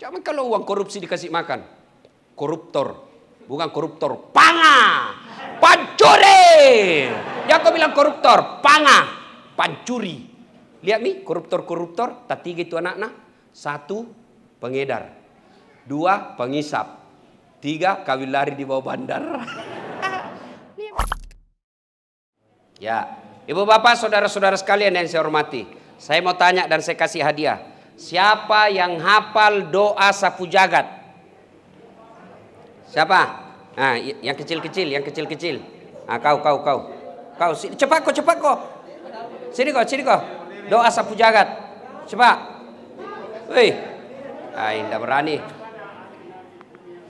Jangan kalau uang korupsi dikasih makan. Koruptor. Bukan koruptor. Panga. Pancuri. Jangan kau bilang koruptor. Panga. Pancuri. Lihat nih koruptor-koruptor. Tak tiga itu anak-anak. 1, pengedar. 2, pengisap. 3, kawin lari di bawah bandar. Ya, ibu bapak, saudara-saudara sekalian yang saya hormati. Saya mau tanya dan saya kasih hadiah. Siapa yang hafal doa sapu jagat? Siapa? Nah, yang kecil-kecil, yang kecil-kecil. Ah, kau. Kau, cepat kau. Sini kau. Doa sapu jagat. Cepat. Wih. Ah, tidak berani.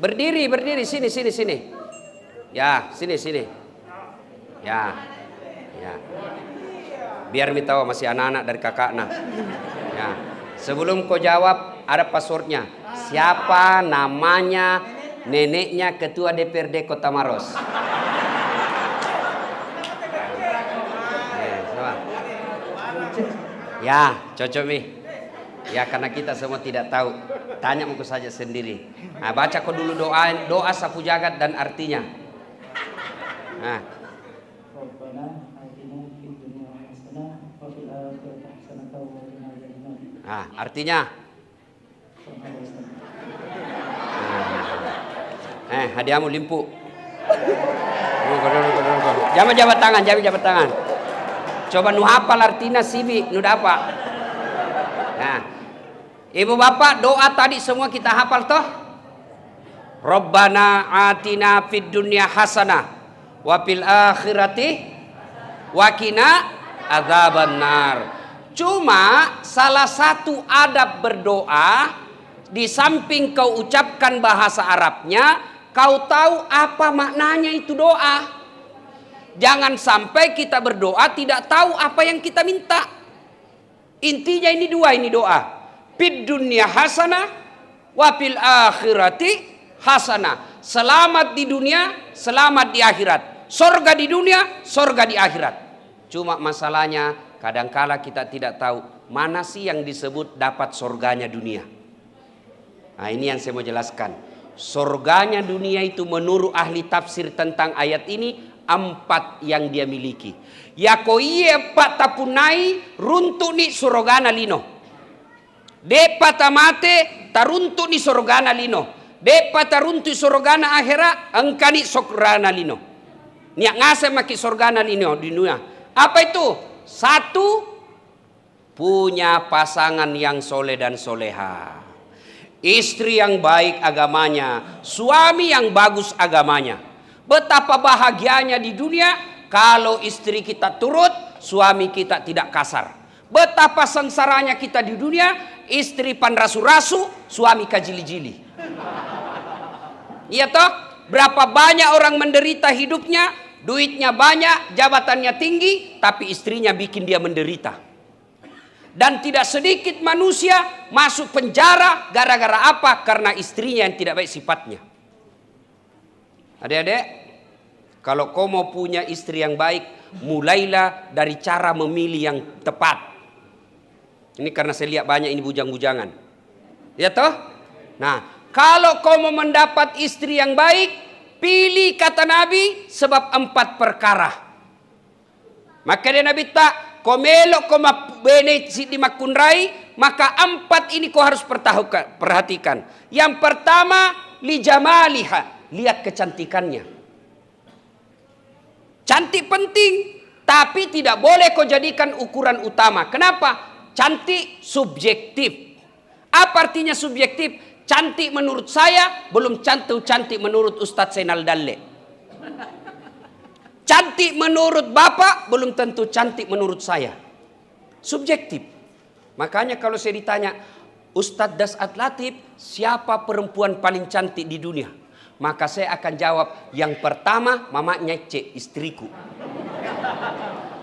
Berdiri, sini. Ya, sini. Ya. Biar mi tahu masih anak-anak dari kakaknya. Ya. Sebelum kau jawab, ada passwordnya. Siapa namanya neneknya ketua DPRD Kota Maros? Ya, cocok mi. Ya, karena kita semua tidak tahu. Tanya muka saja sendiri. Nah, baca kau dulu doa sapu jagat dan artinya. Nah. Nah, artinya. Hadiahmu limpu. Jangan jabat tangan. Coba nu hafal artinya sibi, nu dapat. Nah, ibu bapak doa tadi semua kita hafal toh? Rabbana atina fid dunya hasanah wa fil akhirati wa qina adzabannar. Cuma salah satu adab berdoa, di samping kau ucapkan bahasa Arabnya, kau tahu apa maknanya itu doa. Jangan sampai kita berdoa tidak tahu apa yang kita minta. Intinya ini doa. Fid dunya hasanah wa fil akhirati hasanah. Selamat di dunia, selamat di akhirat. Sorga di dunia, sorga di akhirat. Cuma masalahnya kadangkala kita tidak tahu mana sih yang disebut dapat sorganya dunia. Nah, ini yang saya mau jelaskan. Sorganya dunia itu menurut ahli tafsir tentang ayat ini 4 yang dia miliki. Ya koiye patapunai runtu ni sorogana lino. De patamate taruntu ni sorogana lino. De pataruntu sorogana akhira angkani sokrana lino. Niak ngase maki sorgana lino di dunia. Apa itu? 1, punya pasangan yang soleh dan soleha. Istri yang baik agamanya, suami yang bagus agamanya. Betapa bahagianya di dunia kalau istri kita turut, suami kita tidak kasar. Betapa sengsaranya kita di dunia, istri panrasu-rasu, suami kajili-jili. Iya toh? Berapa banyak orang menderita hidupnya, duitnya banyak, jabatannya tinggi, tapi istrinya bikin dia menderita. Dan tidak sedikit manusia masuk penjara gara-gara apa? Karena istrinya yang tidak baik sifatnya. Adik-adik, kalau kau mau punya istri yang baik, mulailah dari cara memilih yang tepat. Ini karena saya lihat banyak ini bujang-bujangan. Ya toh? Nah, kalau kau mau mendapat istri yang baik, pilih kata Nabi sebab 4 perkara. Maka dia Nabi tak, kau melok kau bene di makunrai, maka 4 ini kau harus perhatikan. Yang pertama, li jamaliha. Lihat kecantikannya. Cantik penting, tapi tidak boleh kau jadikan ukuran utama. Kenapa? Cantik subjektif. Apa artinya subjektif? Cantik menurut saya belum cantik menurut Ustadz Zainal Dalle. Cantik menurut Bapak belum tentu cantik menurut saya. Subjektif. Makanya kalau saya ditanya, Ustadz Dasat Latif, siapa perempuan paling cantik di dunia? Maka saya akan jawab, yang pertama mamanya Cek, istriku.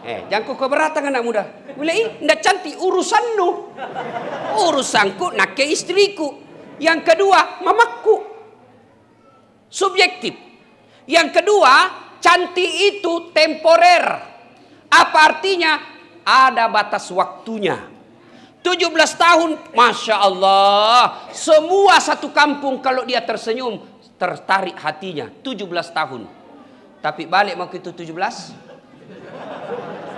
Jangan kau keberatan anak muda. Boleh ndak cantik urusanmu. Urusanku nak ke istriku. Yang kedua mamaku. Subjektif. Yang kedua, cantik itu temporer. Apa artinya? Ada batas waktunya. 17 tahun, Masya Allah. Semua satu kampung kalau dia tersenyum, tertarik hatinya. 17 tahun. Tapi balik waktu itu 17,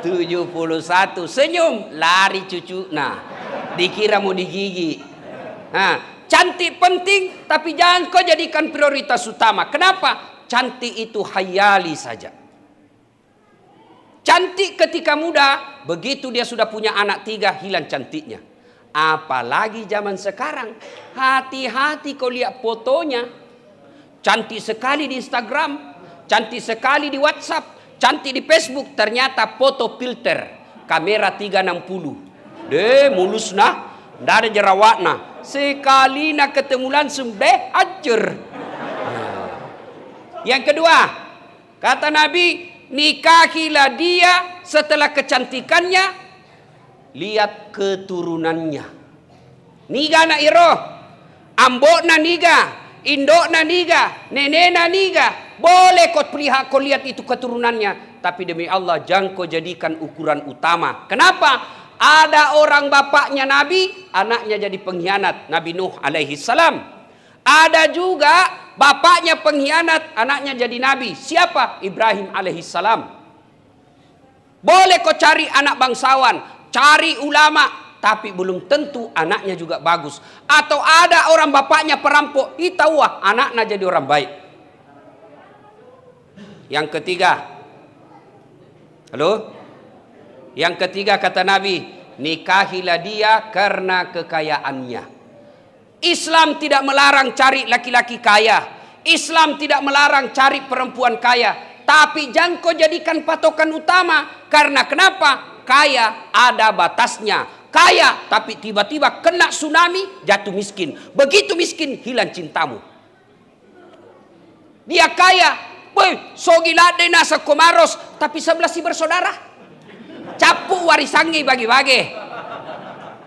71. Senyum, lari cucu. Nah, dikira mau digigit. Nah, cantik penting, tapi jangan kau jadikan prioritas utama. Kenapa? Cantik itu hayali saja. Cantik ketika muda, begitu dia sudah punya anak 3, hilang cantiknya. Apalagi zaman sekarang, hati-hati kau lihat fotonya. Cantik sekali di Instagram, cantik sekali di WhatsApp, cantik di Facebook. Ternyata foto filter, kamera 360. Mulus nah, ndak ada jerawatna. Sekali nak ketemu langsung hancur. Yang kedua, kata Nabi, nikahilah dia setelah kecantikannya, lihat keturunannya. Niga na iro, ambok na niga, indok na niga, nenek na niga. Boleh kau lihat itu keturunannya, tapi demi Allah jangan kau jadikan ukuran utama. Kenapa? Ada orang bapaknya Nabi, anaknya jadi pengkhianat. Nabi Nuh alaihi salam. Ada juga bapaknya pengkhianat, anaknya jadi nabi. Siapa? Ibrahim alaihissalam. Boleh kau cari anak bangsawan, cari ulama, tapi belum tentu anaknya juga bagus. Atau ada orang bapaknya perampok, itawah anaknya jadi orang baik. Yang ketiga, halo? Yang ketiga kata Nabi, nikahilah dia karena kekayaannya. Islam tidak melarang cari laki-laki kaya. Islam tidak melarang cari perempuan kaya. Tapi jangan kau jadikan patokan utama. Karena kenapa? Kaya ada batasnya. Kaya tapi tiba-tiba kena tsunami, jatuh miskin. Begitu miskin, hilang cintamu. Dia kaya, boy, sogilade nasa komaros, tapi 11 si bersaudara. Capu warisannya bagi-bagi.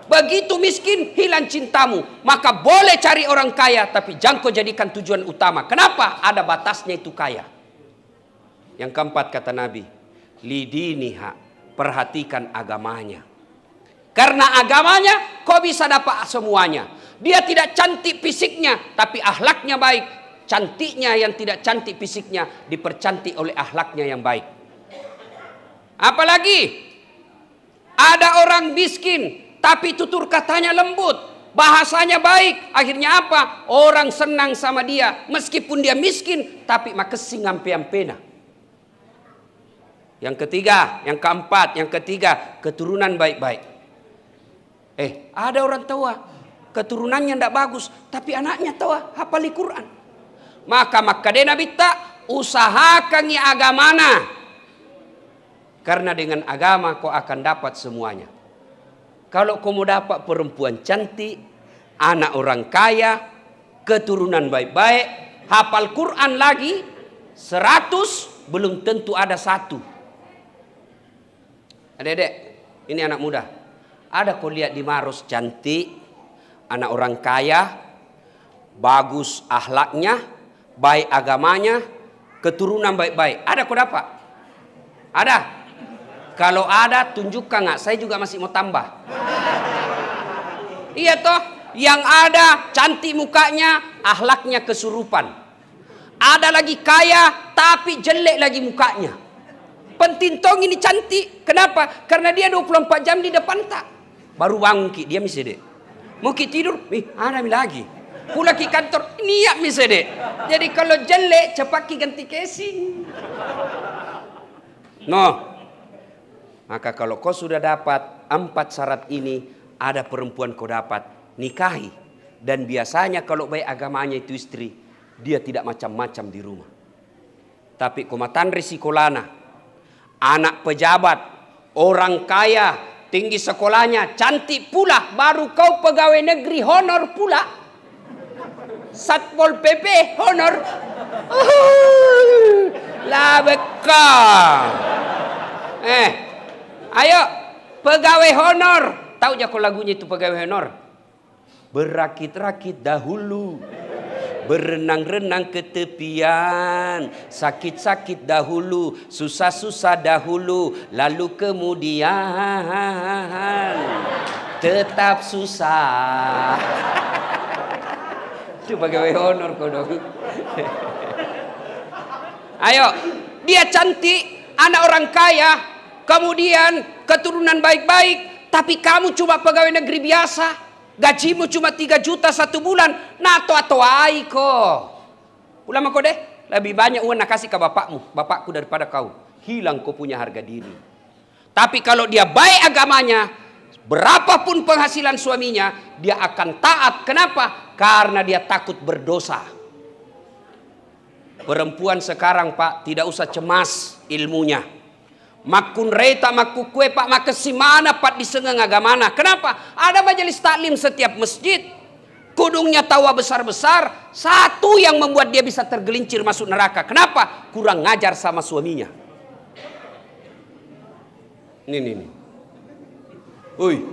Begitu miskin, hilang cintamu. Maka boleh cari orang kaya, tapi jangan kau jadikan tujuan utama. Kenapa? Ada batasnya itu kaya. Yang keempat kata Nabi, lidiniha, perhatikan agamanya. Karena agamanya kau bisa dapat semuanya. Dia tidak cantik fisiknya, tapi akhlaknya baik. Cantiknya yang tidak cantik fisiknya dipercantik oleh akhlaknya yang baik. Apalagi ada orang miskin, tapi tutur katanya lembut, bahasanya baik. Akhirnya apa? Orang senang sama dia. Meskipun dia miskin, tapi makasih ngampe-ampena. Yang ketiga, yang keempat, yang ketiga, keturunan baik-baik. Ada orang tua, keturunannya tidak bagus, tapi anaknya tua, hafal Quran. Maka dena bitta, usahakan agamana. Karena dengan agama kau akan dapat semuanya. Kalau kau mau dapat perempuan cantik, anak orang kaya, keturunan baik-baik, hafal Quran lagi, 100 belum tentu ada 1. Adik-adik, ini anak muda. Ada kau lihat di Maros cantik, anak orang kaya, bagus akhlaknya, baik agamanya, keturunan baik-baik. Ada kau dapat? Ada? Kalau ada tunjukkan nggak? Saya juga masih mau tambah. Iya toh, yang ada cantik mukanya, akhlaknya kesurupan. Ada lagi kaya tapi jelek lagi mukanya. Penting tong ini cantik. Kenapa? Karena dia 24 jam di depan tak. Baru bangun ki, dia misi dek. Mau ki tidur, ada lagi. Pulang ki kantor, niat misi dek. Jadi kalau jelek cepat ki ganti casing. No. Maka kalau kau sudah dapat 4 syarat ini, ada perempuan kau dapat, nikahi. Dan biasanya kalau baik agamanya itu istri, dia tidak macam-macam di rumah. Tapi komatan risiko lana, anak pejabat, orang kaya, tinggi sekolahnya, cantik pula, baru kau pegawai negeri honor pula. Satpol PP honor. Lah bekal. Ayo, pegawai honor. Tahu jak lagunya itu pegawai honor? Berakit-rakit dahulu, berenang-renang ke tepian, sakit-sakit dahulu, susah-susah dahulu, lalu kemudian tetap susah. Itu pegawai honor kau dong. Ayo, dia cantik, anak orang kaya, kemudian keturunan baik-baik, tapi kamu cuma pegawai negeri biasa, gajimu cuma 3 juta 1 bulan, nato atau aiko. Ulama kau deh, lebih banyak uang nak kasih ke bapakku daripada kau. Hilang kau punya harga diri. Tapi kalau dia baik agamanya, berapapun penghasilan suaminya, dia akan taat. Kenapa? Karena dia takut berdosa. Perempuan sekarang Pak tidak usah cemas ilmunya. Makun reta maku kue Pak makesimana Pak disengeng agamana. Kenapa? Ada majelis taklim setiap masjid. Kudungnya tawa besar-besar. Satu yang membuat dia bisa tergelincir masuk neraka. Kenapa? Kurang ngajar sama suaminya. Nih. Uy.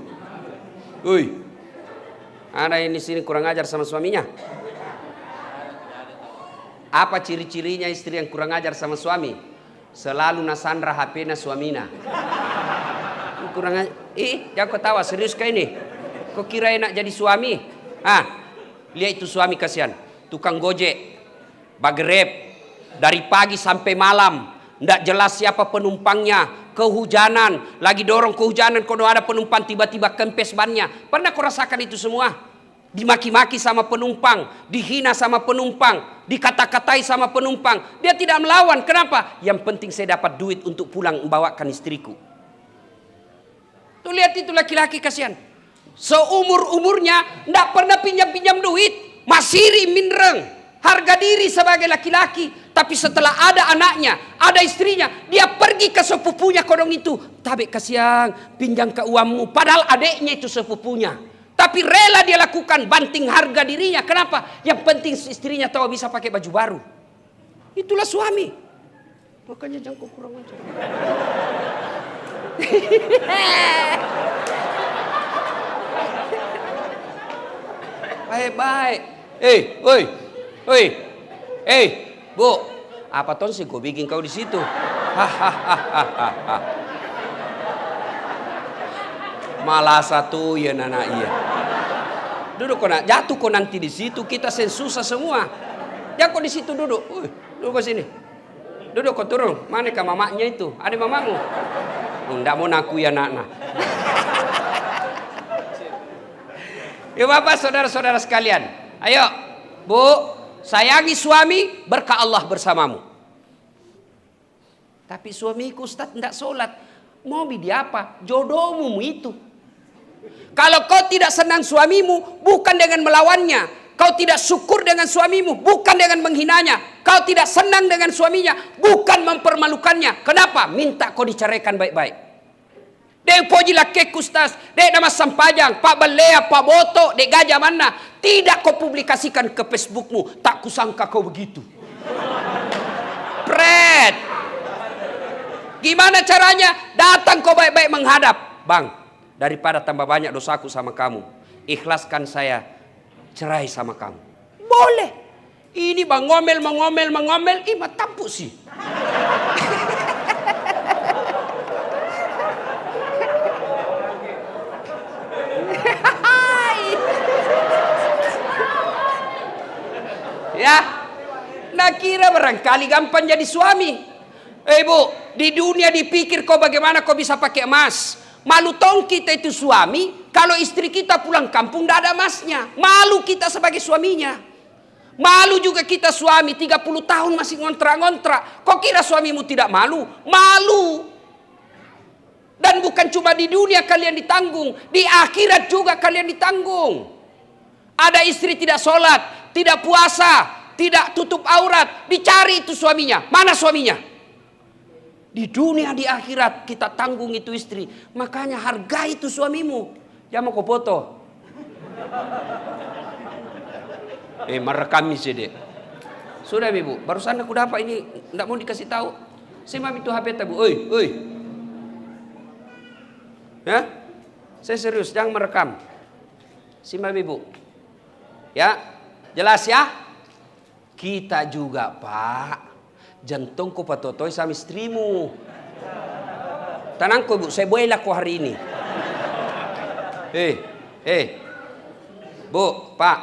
Ada ini sini kurang ngajar sama suaminya. Apa ciri-cirinya istri yang kurang ajar sama suami? Selalu nasandra HP-na suamina. Kurang ajar. Jangan kau tawa, serius kau ini. Kau kira enak jadi suami? Lihat itu suami kasihan. Tukang gojek, bagreb, dari pagi sampai malam. Nggak jelas siapa penumpangnya. Kehujanan, lagi dorong kehujanan. Kalau ada penumpang tiba-tiba kempes bannya. Pernah kau rasakan itu semua? Dimaki-maki sama penumpang, dihina sama penumpang, dikata-katai sama penumpang. Dia tidak melawan. Kenapa? Yang penting saya dapat duit untuk pulang membawakan istriku. Tuh lihat itu laki-laki kasihan. Seumur-umurnya tidak pernah pinjam-pinjam duit. Masiri minreng. Harga diri sebagai laki-laki. Tapi setelah ada anaknya, ada istrinya, dia pergi ke sepupunya kodong itu. Tapi kasihan, pinjam ke uangmu. Padahal adiknya itu sepupunya. Tapi rela dia lakukan, banting harga dirinya. Kenapa? Yang penting istrinya tahu bisa pakai baju baru. Itulah suami. Makanya jangan kau kurang ajar. Baik-baik. Bu, apa ton sih kau bikin kau di situ? Malah satu ya nana iya. Duduk kau nak, jatuh kau nanti di situ kita sensusah semua. Jangan kau di situ duduk. Duduk kau sini. Duduk kau turun. Mana ke mamanya itu? Ada mamamu? Enggak mau naku ya nak. Ya Bapak, saudara-saudara sekalian. Ayo, Bu, sayangi suami, berkah Allah bersamamu. Tapi suamiku Ustaz enggak sholat. Mau dia apa? Jodohmu itu. Kalau kau tidak senang suamimu, bukan dengan melawannya. Kau tidak syukur dengan suamimu, bukan dengan menghinanya. Kau tidak senang dengan suaminya, bukan mempermalukannya. Kenapa? Minta kau diceraikan baik-baik. Dek poji laki Ustaz, dek nama Sampajang, Pak Balea, Pak Boto, dek gajah mana? Tidak kau publikasikan ke Facebookmu. Tak kusangka kau begitu. Pret. Gimana caranya? Datang kau baik-baik menghadap. Bang, daripada tambah banyak dosaku sama kamu, ikhlaskan saya cerai sama kamu. Boleh. Ini bang ngomel, ima tampuk sih. Ya, nak kira barangkali gampang jadi suami. Bu, di dunia dipikir kau bagaimana kau bisa pakai emas. Malu tong kita itu suami, kalau istri kita pulang kampung tidak ada emasnya. Malu kita sebagai suaminya. Malu juga kita suami 30 tahun masih ngontrak-ngontrak. Kok kira suamimu tidak malu? Malu. Dan bukan cuma di dunia kalian ditanggung, di akhirat juga kalian ditanggung. Ada istri tidak sholat, tidak puasa, tidak tutup aurat, dicari itu suaminya. Mana suaminya? Di dunia, di akhirat kita tanggung itu istri. Makanya hargai itu suamimu. Jangan mau kau foto. Merekam sih dek. Sudah ibu, barusan aku dapat ini. Tidak mau dikasih tahu. Saya itu HP tabu. Oi. Ya, saya serius, jangan merekam. Simak ibu. Ya, jelas ya. Kita juga Pak. Jantung ko patotoy sama istrimu. Tenang ko Bu, saya boleh laku hari ini. Bu, Pak,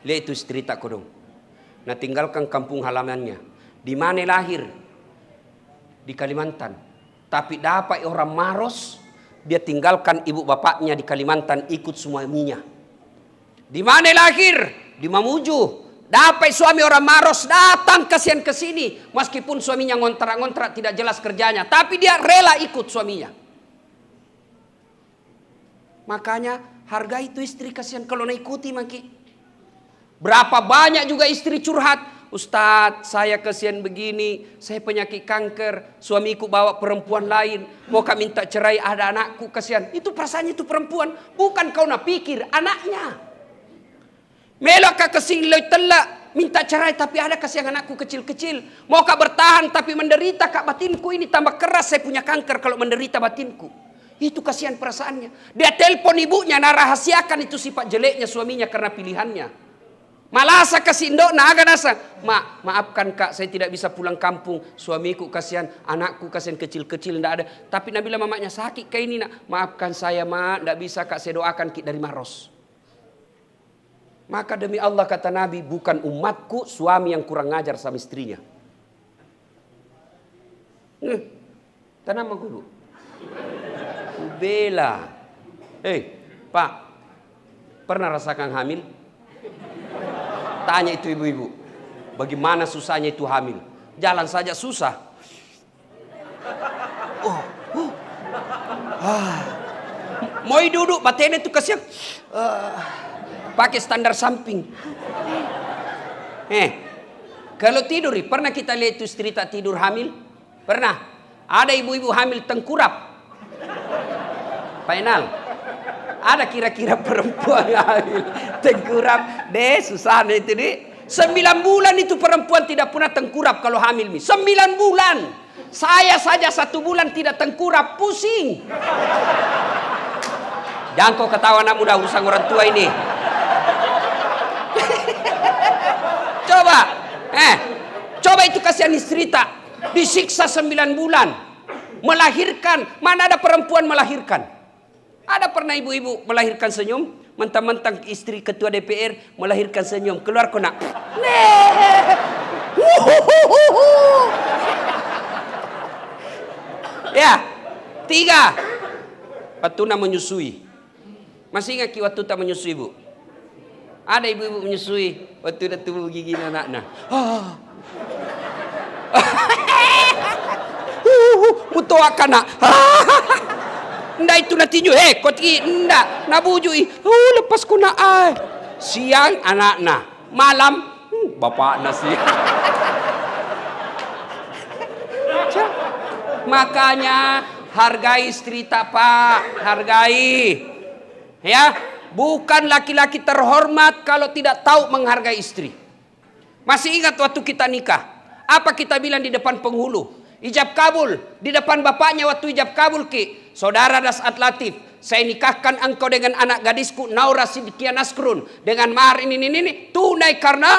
lihat itu istri tak kodong. Nah, tinggalkan kampung halamannya. Di mana lahir? Di Kalimantan. Tapi dapat orang Maros, dia tinggalkan ibu bapaknya di Kalimantan, ikut suaminya. Di mana lahir? Di Mamuju. Dapat suami orang Maros, datang kasihan ke sini. Meskipun suaminya ngontrak-ngontrak, tidak jelas kerjanya. Tapi dia rela ikut suaminya. Makanya harga itu istri, kasihan kalau naikuti maki. Berapa banyak juga istri curhat. Ustadz, saya kasihan begini, saya penyakit kanker, suamiku bawa perempuan lain, mau kami minta cerai, ada anakku, kasihan. Itu perasaannya itu perempuan, bukan kau nak pikir anaknya. Melok kak kesini telak minta cerai, tapi ada kasihan anakku kecil-kecil. Mau kak bertahan tapi menderita kak, batinku ini tambah keras, saya punya kanker kalau menderita batinku. Itu kasihan perasaannya. Dia telepon ibunya, nah rahasiakan itu sifat jeleknya suaminya karena pilihannya. Malah saya kasih indok, nah agak nasa. Maafkan kak, saya tidak bisa pulang kampung. Suamiku kasihan, anakku kasihan kecil-kecil, tidak ada. Tapi Nabila mamanya sakit kayak ini nak. Maafkan saya mak, tidak bisa kak, saya doakan dari Maros. Maka demi Allah kata Nabi, bukan umatku suami yang kurang ngajar sama istrinya. Tenang guru. Bela. Pak, pernah rasakan hamil? Tanya itu ibu-ibu. Bagaimana susahnya itu hamil? Jalan saja susah. Mau duduk, batena itu kasihan. Pakai standar samping. Kalau tidur, pernah kita lihat itu istri tak tidur hamil? Pernah. Ada ibu-ibu hamil tengkurap. Final. Ada kira-kira perempuan hamil tengkurap. Susah itu deh. 9 bulan itu perempuan tidak pernah tengkurap kalau hamil. 9 bulan. Saya saja 1 bulan tidak tengkurap, pusing. Jangan kau ketawa anak muda, urusan orang tua ini. Coba itu kasihan istri tak disiksa 9 bulan melahirkan. Mana ada perempuan melahirkan? Ada pernah ibu-ibu melahirkan senyum? Mentang-mentang istri ketua DPR melahirkan senyum, keluar kena. Ya, 3 waktu nak menyusui. Masih ingat waktu tak menyusui ibu? Ada ibu-ibu menyusui waktu dah tumbuh gigi anak-anak. Mutoakan nak. Nda itu nak tinju. Kau tinggi. Nda. Nabujui. Lepas ku nak. Siang anak-anak. Malam. Bapak nasi. Makanya hargai istri tak pak. Hargai. Ya. Bukan laki-laki terhormat kalau tidak tahu menghargai istri. Masih ingat waktu kita nikah? Apa kita bilang di depan penghulu? Ijab kabul. Di depan bapaknya waktu ijab kabul ki. Saudara Dasat Latif, saya nikahkan engkau dengan anak gadisku Naura Sidkia Nasrun. Dengan mahar ini. Tunai karena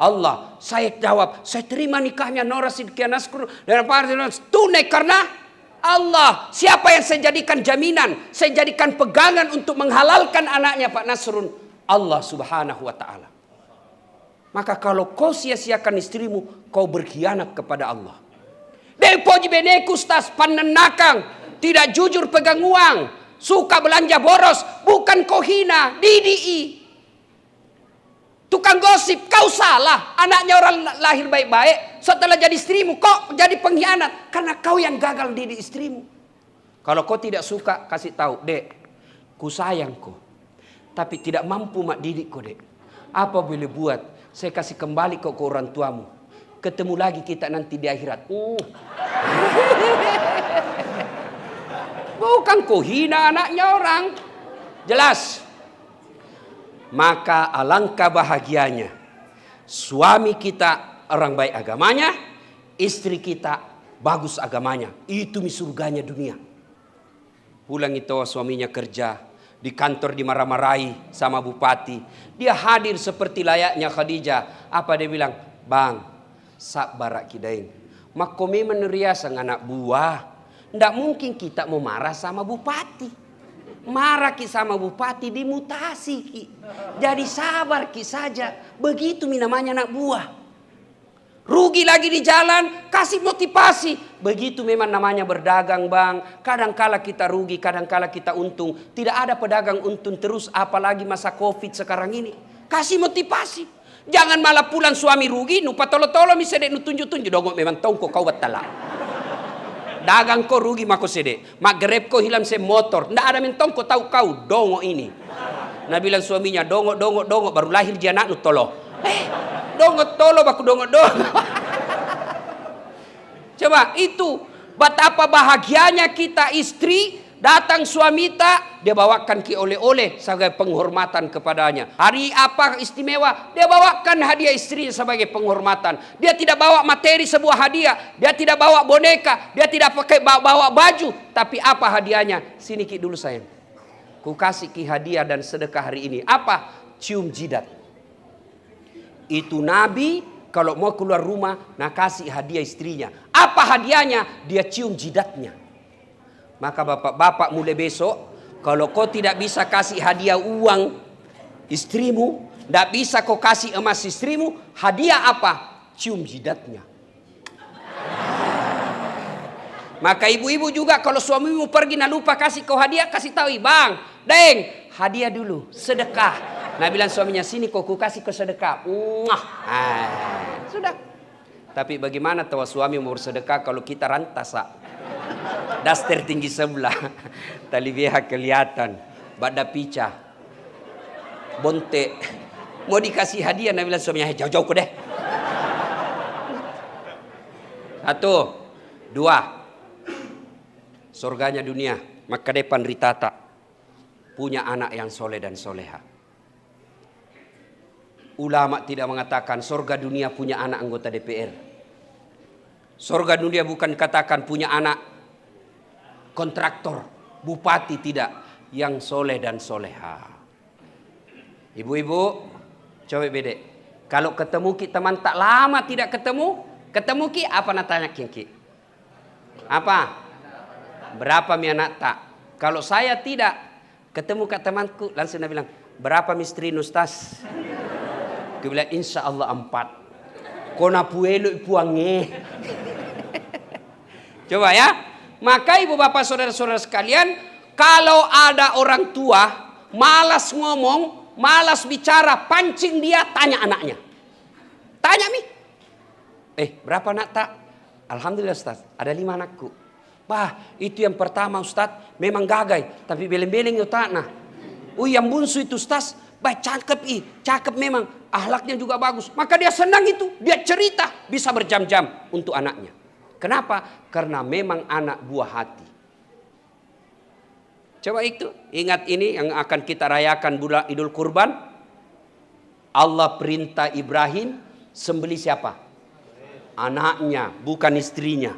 Allah. Saya jawab, saya terima nikahnya Naura Sidkia Nasrun. Dengan mahar tunai karena Allah. Siapa yang saya jadikan jaminan, saya jadikan pegangan untuk menghalalkan anaknya Pak Nasrun? Allah subhanahu wa ta'ala. Maka kalau kau sia-siakan istrimu, kau berkhianat kepada Allah. Depoji beneku stas panenakang, tidak jujur pegang uang, suka belanja boros, bukan kau hina, didi. Tukang gosip, kau salah. Anaknya orang lahir baik-baik, setelah jadi istrimu, kok jadi pengkhianat? Karena kau yang gagal didik istrimu. Kalau kau tidak suka, kasih tahu, dek, ku sayang kau, tapi tidak mampu mak didik kau, dek. Apa boleh buat? Saya kasih kembali kau ke orang tuamu. Ketemu lagi kita nanti di akhirat. Bukan kau hina anaknya orang. Jelas. Maka alangkah bahagianya suami kita orang baik agamanya, istri kita bagus agamanya. Itu surganya dunia. Pulang itu suaminya kerja di kantor, dimarah-marahi sama bupati. Dia hadir seperti layaknya Khadijah. Apa dia bilang? Bang, sabar kidain. Makomi menerias sang anak buah. Ndak mungkin kita mau marah sama bupati. marah ki sama bupati dimutasi ki. Jadi sabar ki saja. Begitu namanya anak buah. Rugi lagi di jalan, kasih motivasi. Begitu memang namanya berdagang bang. Kadangkala kita rugi, kadangkala kita untung. Tidak ada pedagang untung terus, apalagi masa Covid sekarang ini. Kasih motivasi. Jangan malah pulang suami rugi, nupa tolo-tolo misalnya nutunjuk-tunjuk. Dongok memang tongko kau betala. Dagang ko rugi mako sede. Mak grab ko hilang se motor. Ndak ada mentong ko tahu kau dongo ini. Nah bilang suaminya dongo baru lahir dia anak nu tolo. Dongo tolo baku dongo. Coba itu betapa bahagianya kita istri datang suami dia bawakan ki oleh-oleh sebagai penghormatan kepadanya. Hari apa istimewa, dia bawakan hadiah istrinya sebagai penghormatan. Dia tidak bawa materi sebuah hadiah, dia tidak bawa boneka, dia tidak pakai bawa baju, tapi apa hadiahnya? Sini ki dulu sayang. Ku kasih ki hadiah dan sedekah hari ini. Apa? Cium jidat. Itu Nabi kalau mau keluar rumah, nah kasih hadiah istrinya. Apa hadiahnya? Dia cium jidatnya. Maka bapak-bapak mulai besok, kalau kau tidak bisa kasih hadiah uang istrimu, tidak bisa kau kasih emas istrimu, hadiah apa? Cium jidatnya. Maka ibu-ibu juga kalau suamimu pergi nak lupa kasih kau hadiah, kasih tahu bang, deng, hadiah dulu, sedekah. Nah bilang suaminya, sini kau kasih kau sedekah. Sudah. Tapi bagaimana tahu suami mau bersedekah kalau kita rantas? Daster tinggi sebelah, tali BH kelihatan, badan picah, bontek, mau dikasih hadiah, Nabi bilang suaminya, jauh-jauh ku deh. 1, 2, surganya dunia, maka depan ritata, punya anak yang soleh dan soleha. Ulama tidak mengatakan surga dunia punya anak anggota DPR. Surga dunia bukan katakan punya anak kontraktor, bupati, tidak, yang soleh dan soleha. Ibu-ibu, coba bedek. Kalau ketemu ki teman tak lama tidak ketemu ki apa natanya ki? Apa? Berapa mi anak tak? Kalau saya tidak ketemu ke temanku, langsung dia bilang, berapa misteri Ustaz? Dia bilang, insya Allah 4. Kona puelo ipuange. Coba ya. Maka ibu bapak saudara-saudara sekalian, kalau ada orang tua malas ngomong, malas bicara, pancing dia, tanya anaknya. Tanya mi. Berapa anak tak? Alhamdulillah Ustaz, ada 5 anakku. Bah, itu yang pertama Ustaz, memang gagai, tapi beleng-beleng itu tak nah. Yang bunsu itu Ustaz, baik cakep memang, akhlaknya juga bagus. Maka dia senang itu, dia cerita, bisa berjam-jam untuk anaknya. Kenapa? Karena memang anak buah hati. Coba itu, ingat ini yang akan kita rayakan bulan Idul Kurban. Allah perintah Ibrahim sembelih siapa? Anaknya, bukan istrinya.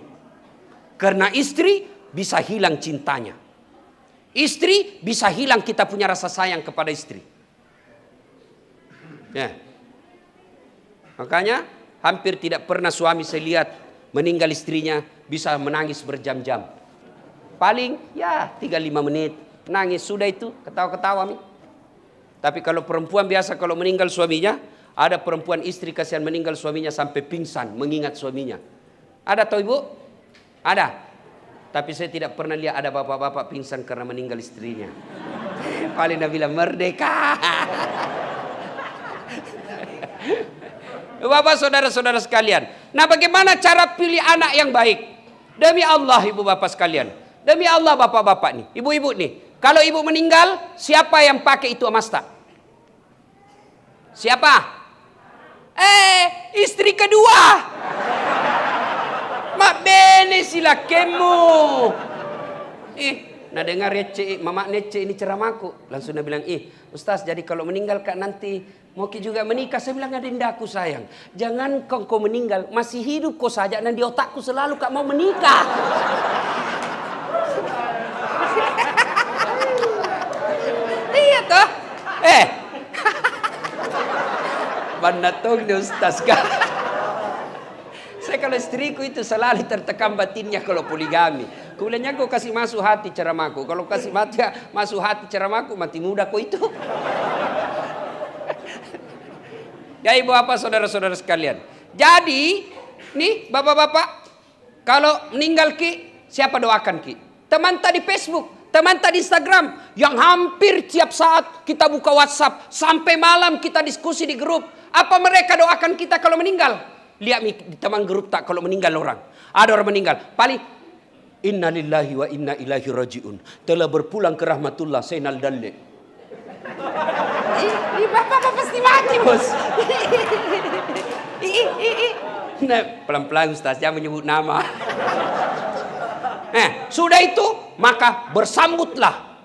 Karena istri bisa hilang cintanya. Istri bisa hilang kita punya rasa sayang kepada istri. Ya. Makanya hampir tidak pernah suami saya lihat meninggal istrinya bisa menangis berjam-jam. Paling ya 3-5 menit. Nangis sudah itu, ketawa-ketawa. Tapi kalau perempuan biasa kalau meninggal suaminya, ada perempuan istri kasihan meninggal suaminya sampai pingsan mengingat suaminya. Ada tahu ibu? Ada. Tapi saya tidak pernah lihat ada bapak-bapak pingsan karena meninggal istrinya. Paling dia bilang merdeka. Bapak saudara-saudara sekalian. Nah bagaimana cara pilih anak yang baik? Demi Allah ibu bapak sekalian. Demi Allah bapak-bapak nih. Ibu-ibu nih. Kalau ibu meninggal, siapa yang pakai itu emas tak? Siapa? Istri kedua. Mak bene sila kemu. Nah dengar receh, mama neceh ini ceramahku. Langsung dia bilang, Ustaz jadi kalau meninggal kak nanti mau juga menikah. Saya bilang, ada indaku sayang. Jangan kau meninggal, masih hidup kau saja. Dan di otakku selalu kak mau menikah. Iya toh. Banatong ni Ustaz kak. Saya kalau istriku itu selalu tertekan batinnya kalau poligami. Kuliahnya kau kasih masuk hati ceramahku. Kalau kasih masuk hati ceramahku, mati muda kau itu. Ya ibu apa saudara-saudara sekalian. Jadi, nih bapak-bapak, kalau meninggal ki, siapa doakan ki? Teman tadi Facebook, teman tadi Instagram, yang hampir tiap saat kita buka WhatsApp, sampai malam kita diskusi di grup. Apa mereka doakan kita kalau meninggal? Lihat di teman grup tak kalau meninggal orang. Ada orang meninggal, paling inna lillahi wa inna ilaihi rajiun. Telah berpulang ke rahmatullah Sainal Dalle. Ini bapak pasti mati bos. Nah, pelan-pelan Ustaz, jangan menyebut nama. Sudah itu maka bersambutlah.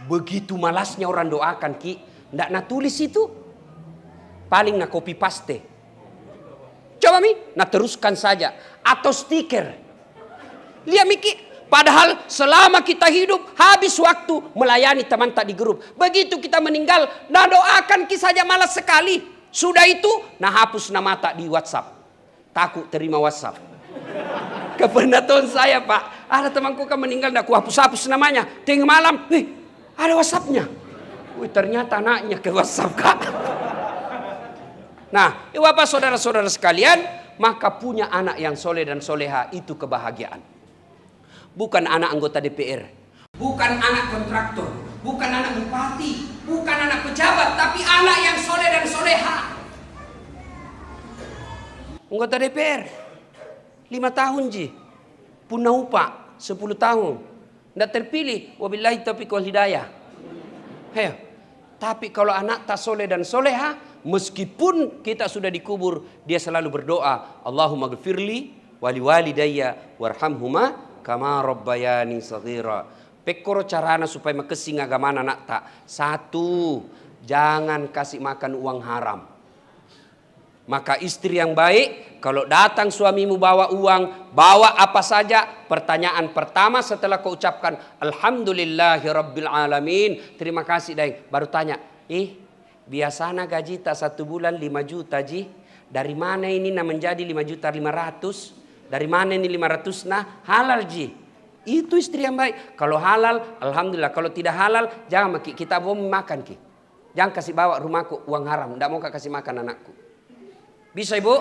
Begitu malasnya orang doakan ki, ndak nak tulis itu, paling nak copy paste. Coba mi, nak teruskan saja atau stiker. Lihat Miki, padahal selama kita hidup habis waktu melayani teman tak di grup. Begitu kita meninggal, nah doakan ki saja malas sekali. Sudah itu, nah hapus nama tak di WhatsApp. Takut terima WhatsApp. Kepenatan saya Pak, ada temanku kan meninggal, nak ku hapus namanya. Tengah malam, ada WhatsAppnya. Ternyata anaknya ke WhatsApp Kak. Nah, Bapak saudara-saudara sekalian, maka punya anak yang soleh dan soleha itu kebahagiaan. Bukan anak anggota DPR, bukan anak kontraktor, bukan anak bupati, bukan anak pejabat, tapi anak yang soleh dan soleha. Anggota DPR 5 tahun ji, punah upah 10 tahun, tidak terpilih, wabillahi taufiq wal hidayah. Tapi kalau anak tak soleh dan soleha, meskipun kita sudah dikubur, dia selalu berdoa, Allahumma gfirli wali walidayya warhamhuma kama rabbayani saghira. Pekoro carana supaya makesing agamana anak tak. 1, jangan kasih makan uang haram. Maka istri yang baik, kalau datang suamimu bawa uang, bawa apa saja, pertanyaan pertama setelah kau ucapkan alhamdulillahi rabbil alamin, terima kasih daing, baru tanya, biasanya gaji tak 1 bulan 5 juta ji, dari mana ini nah menjadi 5.500.000? Dari mana ini 500 nah halal ji? Itu istri yang baik. Kalau halal alhamdulillah, kalau tidak halal jangan kita mau makan ki. Jangan kasih bawa rumahku uang haram, tidak mau kasih makan anakku. Bisa ibu?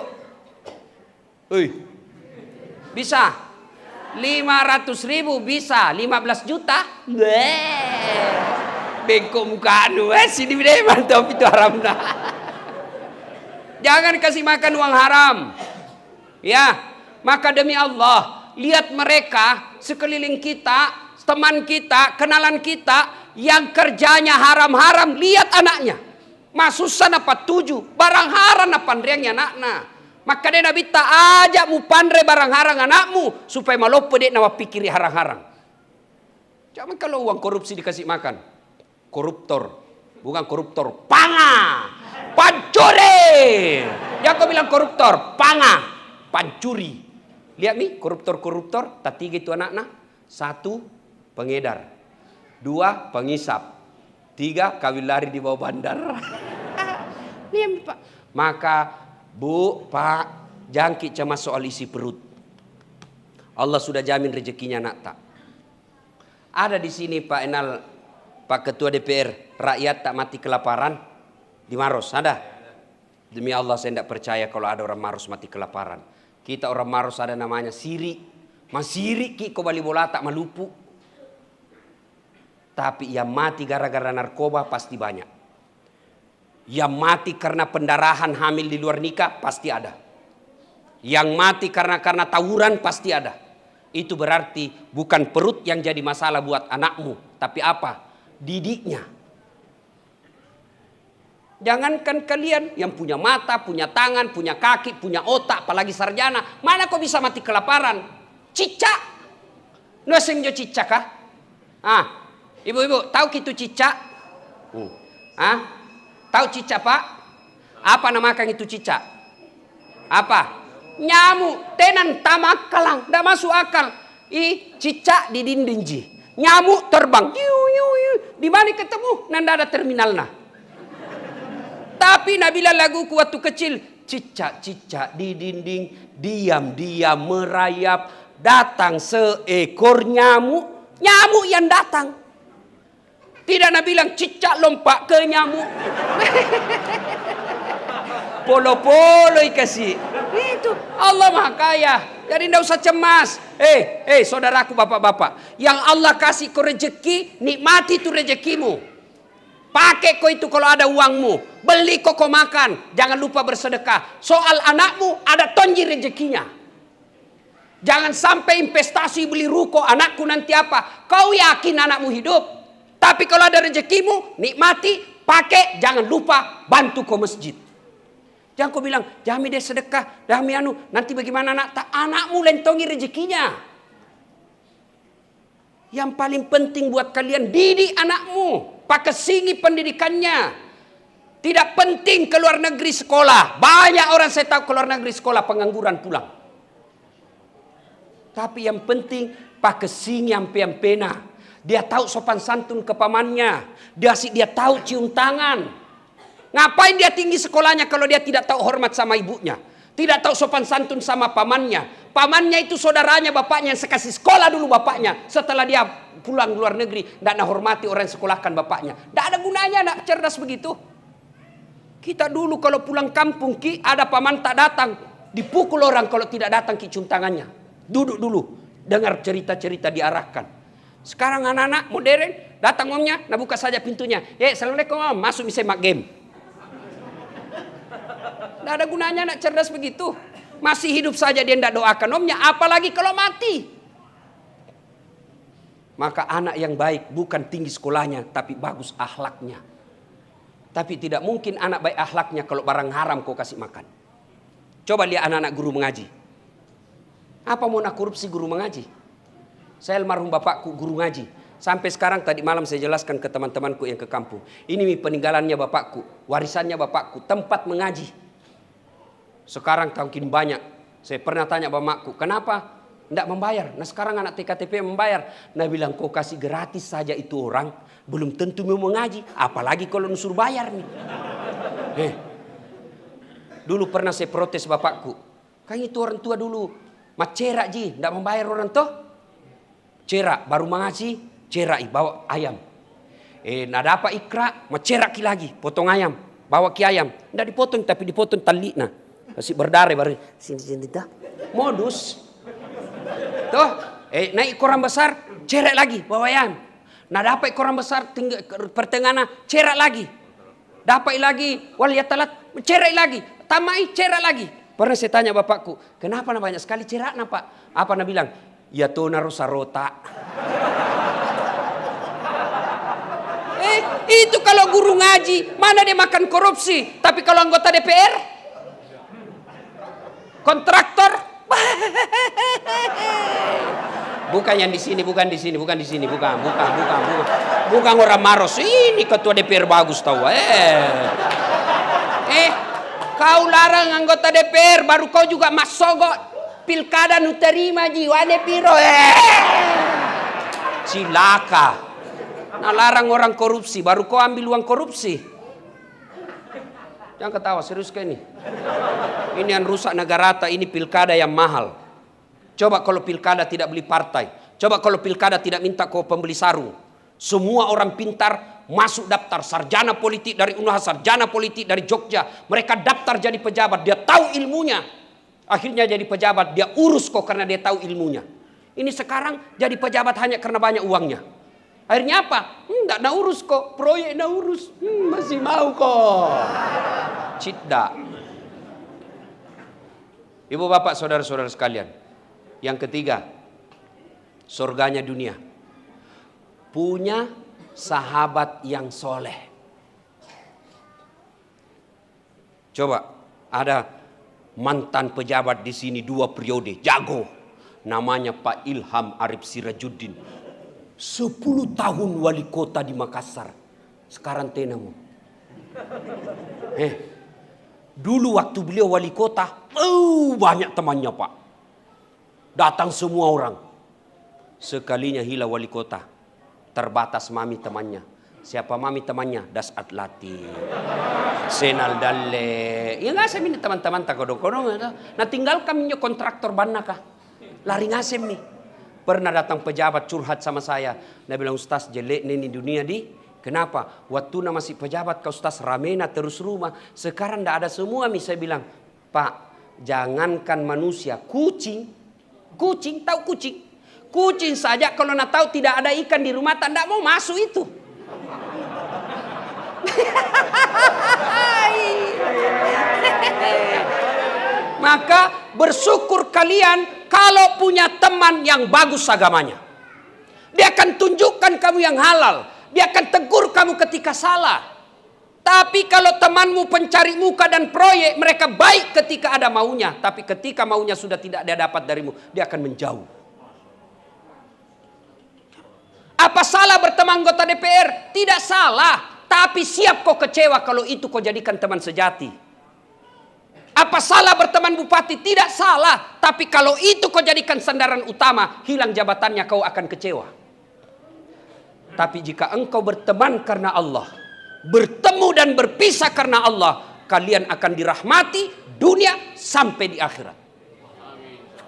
Bisa? 500.000 bisa, 15 juta? Bengkok muka anu, sini deh mantap itu haram dah. Jangan kasih makan uang haram. Ya, maka demi Allah, lihat mereka sekeliling kita, teman kita, kenalan kita yang kerjanya haram-haram, lihat anaknya. Masusan apa 7, barang haram apa riangnya anaknya. Maka dia Nabi tak ajak mu pandre barang haram anakmu supaya malopo dia nawa pikiri harang-harang. Jangan kalau uang korupsi dikasih makan. Koruptor, bukan koruptor, panga, pancuri. Jangan kau bilang koruptor, panga, pancuri. Lihat nih koruptor, tak 3 itu anak-anak. 1, pengedar. 2, pengisap. 3, kawin lari di bawah bandar. Lihat Pak. Maka Bu, Pak, jangkit cemas soal isi perut. Allah sudah jamin rezekinya nak tak. Ada di sini Pak Enal, Pak Ketua DPR, rakyat tak mati kelaparan di Maros, ada? Demi Allah saya tidak percaya kalau ada orang Maros mati kelaparan. Kita orang Maros ada namanya Siri. Mas Siri ki kau bali bola tak malupu. Tapi yang mati gara-gara narkoba pasti banyak. Yang mati karena pendarahan hamil di luar nikah pasti ada. Yang mati karena tawuran pasti ada. Itu berarti bukan perut yang jadi masalah buat anakmu, tapi apa? Didiknya. Jangankan kalian yang punya mata, punya tangan, punya kaki, punya otak, apalagi sarjana, mana kau bisa mati kelaparan? Cicak. Nuaseng jo cicak kah? Ibu-ibu, tahu gitu cicak? Tahu cicak Pak? Apa namakan itu cicak? Apa? Nyamuk, tenan tamak kalang, tidak masuk akal. Cicak di dinding ji. Nyamuk terbang. Di mana ketemu? Nanda ada terminalnya. Tapi Nabila laguku waktu kecil. Cicak-cicak di dinding, diam-diam merayap. datang seekor nyamuk, nyamuk yang datang. Tidak Nabi bilang cicak lompat ke nyamuk. Polo-polo kasih. Itu Allah Maha Kaya. Jadi tidak usah cemas. Saudaraku, bapak-bapak, yang Allah kasih kau rezeki, nikmati itu rezekimu. Pakai kau itu kalau ada uangmu. Beli kau makan. Jangan lupa bersedekah. Soal anakmu, ada tonji rezekinya. Jangan sampai investasi beli ruko, anakku nanti apa. Kau yakin anakmu hidup. Tapi kalau ada rezekimu, nikmati, pakai. Jangan lupa bantu kau masjid. Jangan kau bilang, jami deh sedekah, jami nanti bagaimana anakmu lentongi rezekinya. Yang paling penting buat kalian, didik anakmu. Pakai singi pendidikannya. Tidak penting ke luar negeri sekolah. Banyak orang saya tahu ke luar negeri sekolah pengangguran pulang. Tapi yang penting pakai singi sampai pena. Dia tahu sopan santun ke pamannya. Dia tahu cium tangan. Ngapain dia tinggi sekolahnya kalau dia tidak tahu hormat sama ibunya? Tidak tahu sopan santun sama pamannya. Pamannya itu saudaranya bapaknya yang sekasih sekolah dulu bapaknya. Setelah dia pulang luar negeri, tidak nak hormati orang yang sekolahkan bapaknya. Tidak ada gunanya nak cerdas begitu. Kita dulu kalau pulang kampung, ada paman tak datang. Dipukul orang kalau tidak datang cium tangannya. Duduk dulu, dengar cerita-cerita diarahkan. Sekarang anak-anak modern, datang omnya, nah buka saja pintunya. Assalamualaikum om, masuk bisa mak game. Tidak ada gunanya nak cerdas begitu. Masih hidup saja dia tidak doakan omnya, apalagi kalau mati. Maka anak yang baik bukan tinggi sekolahnya, tapi bagus akhlaknya. Tapi tidak mungkin anak baik akhlaknya kalau barang haram kau kasih makan. Coba lihat anak-anak guru mengaji. Apa mau nak korupsi guru mengaji? Saya almarhum bapakku guru ngaji. Sampai sekarang tadi malam saya jelaskan ke teman-temanku yang ke kampung. Ini peninggalannya bapakku, warisannya bapakku, tempat mengaji. Sekarang makin banyak. Saya pernah tanya bapakku, kenapa tidak membayar? Nah sekarang anak TKTP membayar. Nah bilang kau kasih gratis saja itu orang, belum tentu mau mengaji. Apalagi kalau nusur bayar nih. Dulu pernah saya protes bapakku. Kan itu orang tua dulu. Macerak ji, tidak membayar orang tuh. Cerak, baru mengaji, cerak bawa ayam. Nah dapat ikra, macerak lagi, potong ayam. Bawa ki ayam. Tidak dipotong tapi dipotong tali nah. Masih berdarah baru sini dah. Modus. Tuh, naik koran besar, cerak lagi bawa ayam. Nah dapat koran besar pertengahan, cerak lagi. Dapat lagi, waliyatalat, cerak lagi. Tamai cerak lagi. Pernah saya tanya bapakku, kenapa banyak sekali cerak pak? Apa nak bilang? Ya tuh narusarota. Itu kalau guru ngaji, mana dia makan korupsi. Tapi kalau anggota DPR, kontraktor, bukan yang di sini, bukan orang Maros. Ini ketua DPR bagus tahu. Kau larang anggota DPR, baru kau juga masogok pilkada nu terima jiwane piro. Cilaka. Nah larang orang korupsi, baru kau ambil uang korupsi. Jangan ketawa, serius kayak ini. Ini yang rusak negara, ini pilkada yang mahal. Coba kalau pilkada tidak beli partai. Coba kalau pilkada tidak minta kau pembeli sarung. Semua orang pintar masuk daftar sarjana politik dari Unhas, sarjana politik dari Jogja. Mereka daftar jadi pejabat, dia tahu ilmunya. Akhirnya jadi pejabat, dia urus kok karena dia tahu ilmunya. Ini sekarang jadi pejabat hanya karena banyak uangnya. Akhirnya apa? Enggak nak urus kok, proyek nak urus. Masih mau kok. Cidda. Ibu bapak saudara-saudara sekalian. Yang ketiga, surganya dunia. Punya sahabat yang soleh. Coba ada mantan pejabat di sini 2 periode, jago. Namanya Pak Ilham Arif Sirajuddin. 10 tahun wali kota di Makassar. Sekarang tenamu. Dulu waktu beliau wali kota, banyak temannya Pak. Datang semua orang. Sekalinya hilang wali kota, terbatas mami temannya. Siapa mami temannya? Das Atlati, Senal Dalle. Ya nggak saya minta teman-teman tak kodong-kodong. Nah tinggal kami kontraktor banakah. Lari ngasem nih. Pernah datang pejabat curhat sama saya. Dia bilang, Ustaz jelek nih dunia di. Kenapa? Waktu masih pejabat kau Ustaz ramena terus rumah. Sekarang tidak ada semua. Saya bilang, Pak, jangankan manusia, kucing. Kucing, tahu kucing? Kucing saja kalau nak tahu tidak ada ikan di rumah, tidak mau masuk itu. Maka bersyukur kalian kalau punya teman yang bagus agamanya. Dia akan tunjukkan kamu yang halal. Dia akan tegur kamu ketika salah. Tapi kalau temanmu pencari muka dan proyek, mereka baik ketika ada maunya. Tapi ketika maunya sudah tidak dia dapat darimu, dia akan menjauh. Apa salah berteman anggota DPR? Tidak salah. Tapi siap kau kecewa kalau itu kau jadikan teman sejati. Apa salah berteman bupati? Tidak salah. Tapi kalau itu kau jadikan sandaran utama, hilang jabatannya kau akan kecewa. Tapi jika engkau berteman karena Allah, bertemu dan berpisah karena Allah, kalian akan dirahmati dunia sampai di akhirat.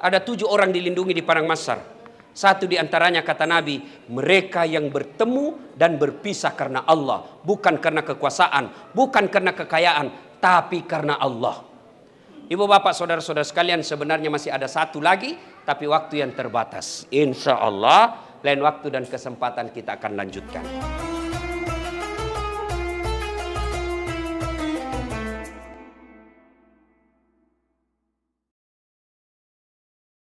Ada 7 orang dilindungi di padang mahsyar. Satu di antaranya kata Nabi, mereka yang bertemu dan berpisah karena Allah. Bukan karena kekuasaan, bukan karena kekayaan, tapi karena Allah. Ibu bapak saudara-saudara sekalian, sebenarnya masih ada satu lagi, tapi waktu yang terbatas. Insya Allah lain waktu dan kesempatan kita akan lanjutkan.